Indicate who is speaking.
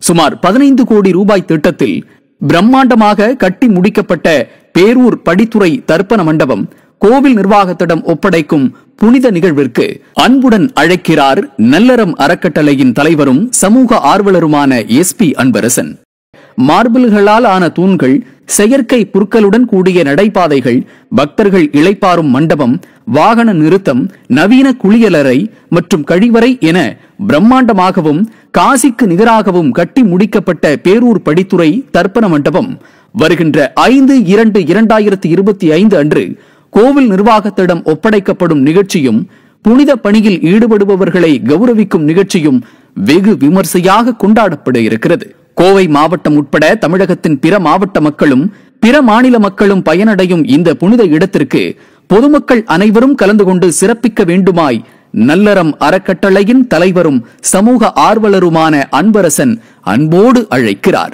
Speaker 1: சுமார் 15 கோடி ரூபாய் திட்டத்தில் பிரம்மாண்டமாக கட்டி முடிக்கப்பட்ட பேரூர் படித்துறை தர்ப்பண மண்டபம் கோவில் நிர்வாகத்திடம் ஒப்படைக்கும் புனித நிகழ்விற்கு அன்புடன் அழைக்கிறார் நல்லறம் அறக்கட்டளையின் தலைவரும் சமூக ஆர்வலருமான SP அன்பரசன். மார்பிள்களால் ஆன தூண்கள், செயற்கை புற்களுடன் கூடிய நடைபாதைகள், பக்தர்கள் இளைப்பாறும் மண்டபம், வாகன நிறுத்தம், நவீன குளியலறை மற்றும் கழிவறை என பிரம்மாண்டமாகவும் காசிக்கு நிகராகவும் கட்டி முடிக்கப்பட்ட பேரூர் படித்துறை தர்ப்பண மண்டபம் வருகின்ற 5/2/2025 அன்று கோவில் நிர்வாகத்திடம் ஒப்படைக்கப்படும் நிகழ்ச்சியும் புனித பணியில் ஈடுபடுபவர்களை கௌரவிக்கும் நிகழ்ச்சியும் வெகு விமர்சையாக கொண்டாடப்பட இருக்கிறது. கோவை மாவட்டம் உட்பட தமிழகத்தின் பிற மாவட்ட மக்களும் பிற மாநில மக்களும் பயனடையும் இந்த புனித இடத்திற்கு பொதுமக்கள் அனைவரும் கலந்து கொண்டு சிறப்பிக்க வேண்டுமாய் நல்லறம் அறக்கட்டளையின் தலைவரும் சமூக ஆர்வலருமான அன்பரசன் அன்போடு அழைக்கிறார்.